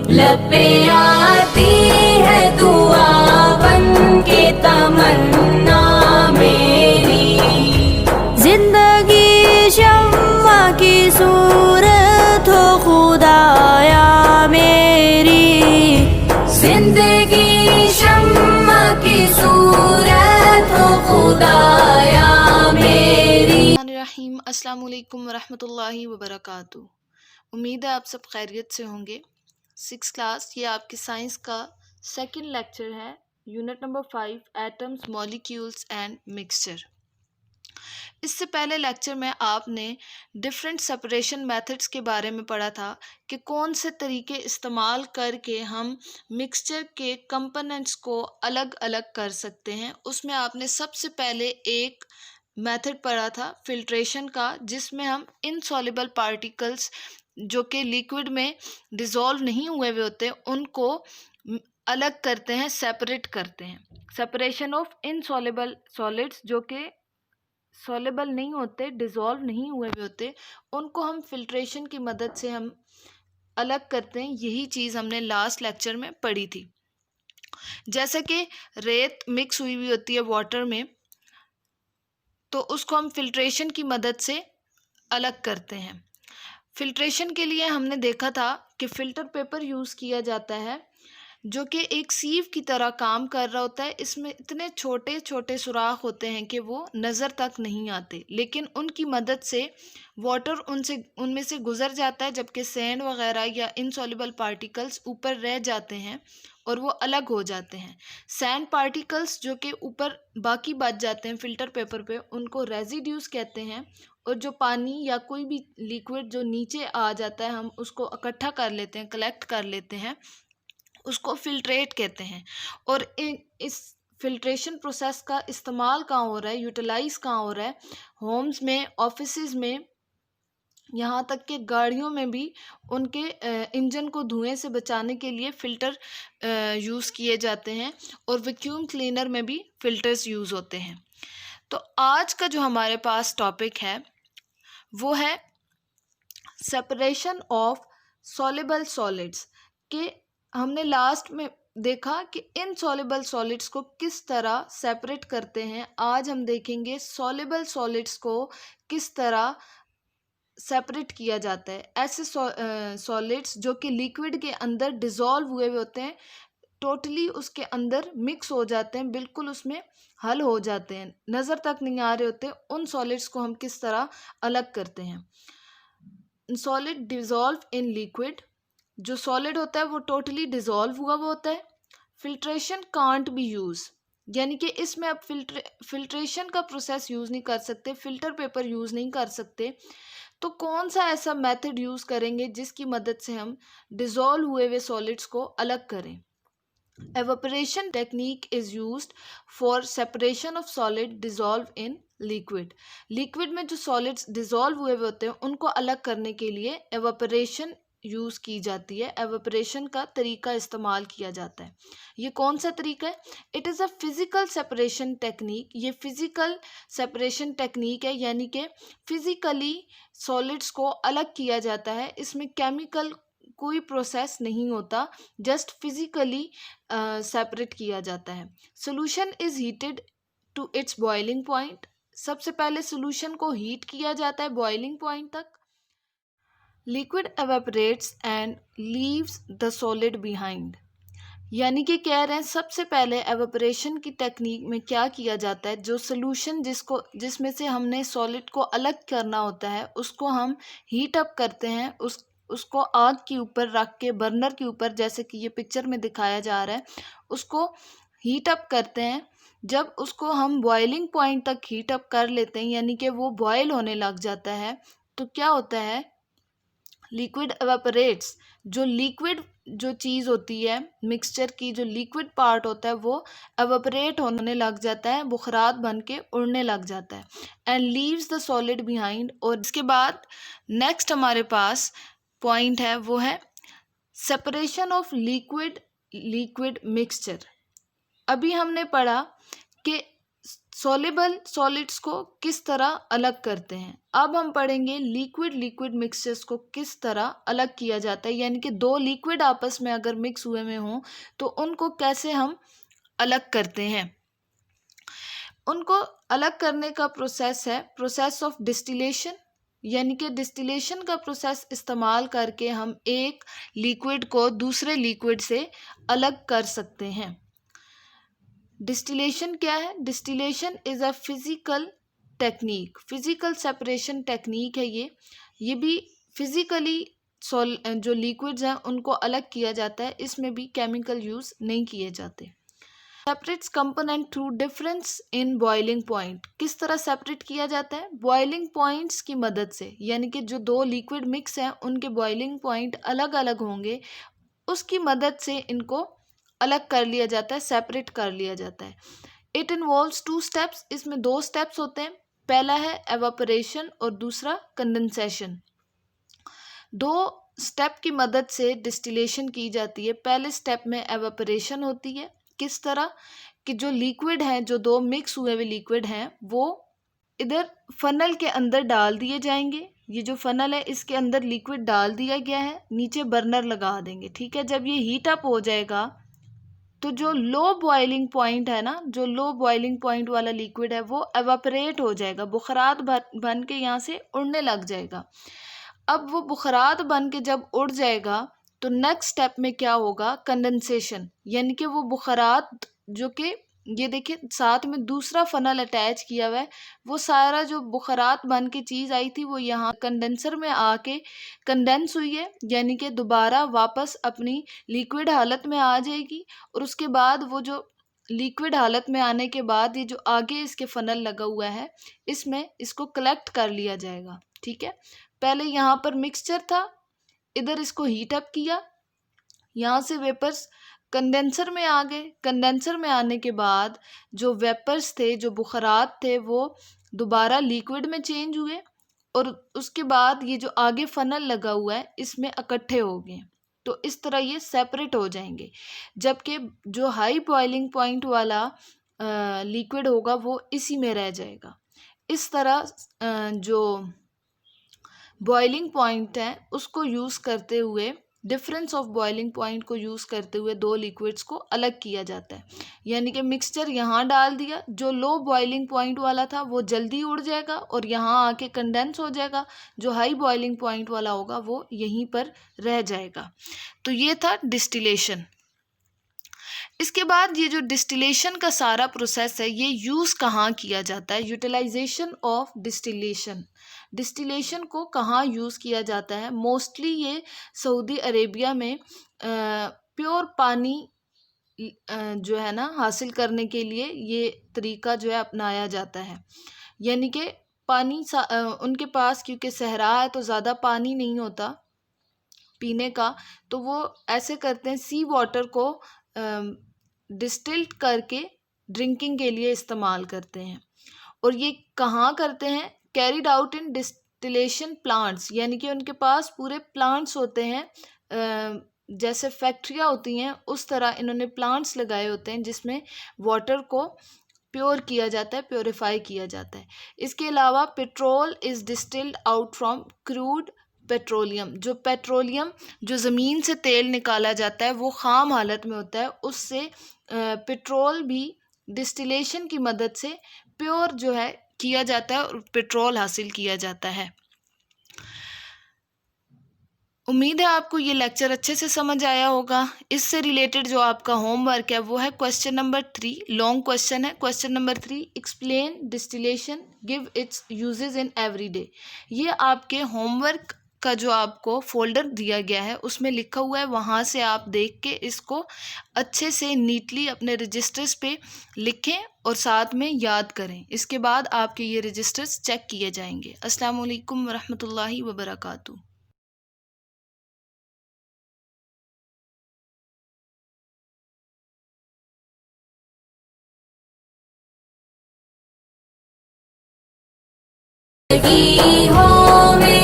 लब पे आती है दुआ बन के तमन्ना मेरी, जिंदगी शम्मा की सूरत हो खुदाया मेरी, जिंदगी शम्मा की सूरत हो खुदाया मेरी। रहीम अस्सलाम वालेकुम वरहमतुल्लाहि वबरकातुहू। उम्मीद है आप सब खैरियत से होंगे। 6th क्लास, ये आपकी साइंस का सेकंड लेक्चर है, unit number 5, atoms, molecules and mixture. इससे पहले लेक्चर में आपने डिफरेंट सेपरेशन मेथड्स के बारे में पढ़ा था कि कौन से तरीके इस्तेमाल करके हम मिक्सचर के कंपोनेंट्स को अलग अलग कर सकते हैं। उसमें आपने सबसे पहले एक मेथड पढ़ा था फिल्ट्रेशन का, जिसमें हम इनसॉल्युबल पार्टिकल्स जो कि लिक्विड में डिज़ोल्व नहीं हुए हुए होते उनको अलग करते हैं, सेपरेट करते हैं। सेपरेशन ऑफ इनसॉल्युबल सॉलिड्स जो कि सॉल्युबल नहीं होते, डिज़ोल्व नहीं हुए हुए होते, उनको हम फिल्ट्रेशन की मदद से हम अलग करते हैं। यही चीज़ हमने लास्ट लेक्चर में पढ़ी थी। जैसे कि रेत मिक्स हुई हुई होती है वाटर में, तो उसको हम फिल्ट्रेशन की मदद से अलग करते हैं। फिल्ट्रेशन के लिए हमने देखा था कि फ़िल्टर पेपर यूज़ किया जाता है, जो कि एक सीव की तरह काम कर रहा होता है। इसमें इतने छोटे छोटे सुराख होते हैं कि वो नज़र तक नहीं आते, लेकिन उनकी मदद से वाटर उनमें से गुज़र जाता है, जबकि सैंड वगैरह या इनसॉल्युबल पार्टिकल्स ऊपर रह जाते हैं और वो अलग हो जाते हैं। सैंड पार्टिकल्स जो कि ऊपर बाकी बच जाते हैं फ़िल्टर पेपर पे, उनको रेजिड्यूस कहते हैं। और जो पानी या कोई भी लिक्विड जो नीचे आ जाता है, हम उसको इकट्ठा कर लेते हैं, कलेक्ट कर लेते हैं, उसको फिल्ट्रेट कहते हैं। और इस फिल्ट्रेशन प्रोसेस का इस्तेमाल कहाँ हो रहा है, यूटिलाइज कहाँ हो रहा है? होम्स में, ऑफिसेज में, यहाँ तक कि गाड़ियों में भी उनके इंजन को धुएं से बचाने के लिए फ़िल्टर यूज़ किए जाते हैं, और वैक्यूम क्लीनर में भी फ़िल्टर्स यूज़ होते हैं। तो आज का जो हमारे पास टॉपिक है वो है सेपरेशन ऑफ सॉल्युबल सॉलिड्स। के हमने लास्ट में देखा कि इनसॉल्युबल सॉलिड्स को किस तरह सेपरेट करते हैं। आज हम देखेंगे सॉल्युबल सॉलिड्स को किस तरह सेपरेट किया जाता है। ऐसे सॉलिड्स जो कि लिक्विड के अंदर डिज़ोल्व हुए हुए होते हैं, टोटली उसके अंदर मिक्स हो जाते हैं, बिल्कुल उसमें हल हो जाते हैं, नज़र तक नहीं आ रहे होते, उन सॉलिड्स को हम किस तरह अलग करते हैं। सॉलिड डिज़ोल्व इन लिक्विड, जो सॉलिड होता है वो टोटली डिज़ोल्व हुआ हुआ होता है। फिल्ट्रेशन कांट बी यूज़, यानी कि इसमें अब फिल्ट्रेशन का प्रोसेस यूज़ नहीं कर सकते, फ़िल्टर पेपर यूज़ नहीं कर सकते। तो कौन सा ऐसा मेथड यूज़ करेंगे जिसकी मदद से हम डिज़ोल्व हुए हुए सॉलिड्स को अलग करें? Evaporation technique is used for separation of solid dissolved in liquid. Liquid में जो सॉलिड्स डिज़ोल्व हुए हुए होते हैं उनको अलग करने के लिए एवापोरेशन यूज़ की जाती है। एवापोरेशन का तरीका इस्तेमाल किया जाता है। ये कौन सा तरीका है? It is a physical separation technique. ये फिज़िकल सेपरेशन टेक्निक है, यानी कि फ़िज़िकली सॉलिड्स को अलग किया जाता है। इसमें केमिकल कोई प्रोसेस नहीं होता, जस्ट फिज़िकली सेपरेट किया जाता है। Solution is heated to its boiling point. सबसे पहले सोल्यूशन को हीट किया जाता है बॉइलिंग पॉइंट तक। Liquid evaporates and leaves the solid behind, यानी कि कह रहे हैं सबसे पहले एवेपोरेशन की टेक्निक में क्या किया जाता है, जो सोल्यूशन जिसमें से हमने सॉलिड को अलग करना होता है उसको हम हीट अप करते हैं। उसको आग के ऊपर रख के, बर्नर के ऊपर, जैसे कि ये पिक्चर में दिखाया जा रहा है, उसको हीट अप करते हैं। जब उसको हम बॉइलिंग पॉइंट तक हीट अप कर लेते हैं, यानी कि वो बॉयल होने लग जाता है, तो क्या होता है? Liquid evaporates. जो चीज़ होती है मिक्सचर की, जो लिक्विड पार्ट होता है वो एवेपोरेट होने लग जाता है, बुखरात बन के उड़ने लग जाता है। And leaves the solid behind. और इसके बाद नेक्स्ट हमारे पास पॉइंट है, वो है सेपरेशन ऑफ लिक्विड मिक्सचर। अभी हमने पढ़ा कि सॉल्युबल सॉलिड्स को किस तरह अलग करते हैं। अब हम पढ़ेंगे लिक्विड लिक्विड मिक्सचर्स को किस तरह अलग किया जाता है, यानी कि दो लिक्विड आपस में अगर मिक्स हुए में हों तो उनको कैसे हम अलग करते हैं। उनको अलग करने का प्रोसेस है प्रोसेस ऑफ डिस्टिलेशन, यानी कि डिस्टिलेशन का प्रोसेस इस्तेमाल करके हम एक लिक्विड को दूसरे लिक्विड से अलग कर सकते हैं। डिस्टिलेशन क्या है? Distillation is a physical technique, physical separation technique है ये भी फिज़िकली जो लिक्विड्स हैं उनको अलग किया जाता है, इसमें भी केमिकल यूज़ नहीं किए जाते। Separates component through difference in boiling point, किस तरह सेपरेट किया जाता है? बॉइलिंग पॉइंट्स की मदद से, यानी कि जो दो लिक्विड मिक्स हैं उनके बॉइलिंग पॉइंट अलग अलग होंगे, उसकी मदद से इनको अलग कर लिया जाता है, सेपरेट कर लिया जाता है। इट इन्वॉल्व्स 2 स्टेप्स, इसमें 2 स्टेप्स होते हैं। पहला है एवापोरेशन और दूसरा कंडेंसेशन। 2 स्टेप की मदद से डिस्टिलेशन की जाती है। पहले स्टेप में एवापोरेशन होती है, किस तरह कि जो लिक्विड हैं, जो 2 मिक्स हुए हुए लिक्विड हैं, वो इधर फनल के अंदर डाल दिए जाएंगे। ये जो फनल है इसके अंदर लिक्विड डाल दिया गया है, नीचे बर्नर लगा देंगे, ठीक है। जब ये हीट अप हो जाएगा तो जो लो बॉइलिंग पॉइंट है ना, जो लो बॉइलिंग पॉइंट वाला लिक्विड है वो एवापोरेट हो जाएगा, बुखरात बन के यहाँ से उड़ने लग जाएगा। अब वो बुखरात बन के जब उड़ जाएगा तो नेक्स्ट स्टेप में क्या होगा? कंडेंसेशन, यानी कि वो बुखरात जो कि ये देखिए साथ में दूसरा फनल अटैच किया हुआ है, वो सारा जो बुखरात बन के चीज़ आई थी वो यहाँ कंडेंसर में आके कंडेंस हुई है, यानी कि दोबारा वापस अपनी लिक्विड हालत में आ जाएगी। और उसके बाद वो जो लिक्विड हालत में आने के बाद ये जो आगे इसके फनल लगा हुआ है इसमें इसको कलेक्ट कर लिया जाएगा, ठीक है। पहले यहाँ पर मिक्सचर था, इधर इसको हीट अप किया, यहाँ से वेपर्स कंडेंसर में आ गए। कंडेंसर में आने के बाद जो वेपर्स थे, जो बुखारात थे, वो दोबारा लिक्विड में चेंज हुए और उसके बाद ये जो आगे फनल लगा हुआ है इसमें इकट्ठे हो गए। तो इस तरह ये सेपरेट हो जाएंगे, जबकि जो हाई बॉइलिंग पॉइंट वाला लिक्विड होगा वो इसी में रह जाएगा। इस तरह जो बॉइलिंग पॉइंट है उसको यूज़ करते हुए, डिफरेंस ऑफ बॉइलिंग पॉइंट को यूज़ करते हुए दो लिक्विड्स को अलग किया जाता है। यानी कि मिक्सचर यहाँ डाल दिया, जो लो बॉइलिंग पॉइंट वाला था वो जल्दी उड़ जाएगा और यहाँ आके कंडेंस हो जाएगा, जो हाई बॉइलिंग पॉइंट वाला होगा वो यहीं पर रह जाएगा। तो ये था डिस्टिलेशन। इसके बाद ये जो डिस्टिलेशन का सारा प्रोसेस है ये यूज़ कहाँ किया जाता है? यूटिलाइजेशन ऑफ डिस्टिलेशन, डिस्टिलेशन को कहाँ यूज़ किया जाता है? मोस्टली ये सऊदी अरेबिया में प्योर पानी जो है ना हासिल करने के लिए ये तरीका जो है अपनाया जाता है। यानी कि पानी उनके पास क्योंकि सहरा है तो ज़्यादा पानी नहीं होता पीने का, तो वो ऐसे करते हैं सी वाटर को डिस्टिल्ड करके ड्रिंकिंग के लिए इस्तेमाल करते हैं। और ये कहाँ करते हैं? Carried out in distillation plants, यानी कि उनके पास पूरे प्लांट्स होते हैं, जैसे फैक्ट्रियाँ होती हैं उस तरह इन्होंने प्लांट्स लगाए होते हैं जिसमें वाटर को प्योर किया जाता है, प्योरीफाई किया जाता है। इसके अलावा petrol is distilled out from crude petroleum, जो पेट्रोलियम जो ज़मीन से तेल निकाला जाता है वो ख़ाम हालत में होता है, उससे पेट्रोल भी डिस्टिलेशन की मदद से प्योर जो है किया जाता है और पेट्रोल हासिल किया जाता है। उम्मीद है आपको ये लेक्चर अच्छे से समझ आया होगा। इससे रिलेटेड जो आपका होमवर्क है वो है क्वेश्चन नंबर 3, लॉन्ग क्वेश्चन है। Question number 3, explain distillation, give its uses in everyday. ये आपके होमवर्क का जो आपको फोल्डर दिया गया है उसमें लिखा हुआ है, वहाँ से आप देख के इसको अच्छे से नीटली अपने रजिस्टर्स पे लिखें और साथ में याद करें। इसके बाद आपके ये रजिस्टर्स चेक किए जाएंगे। अस्सलामु अलैकुम वरहमतुल्लाहि वबरकातुहू। की हो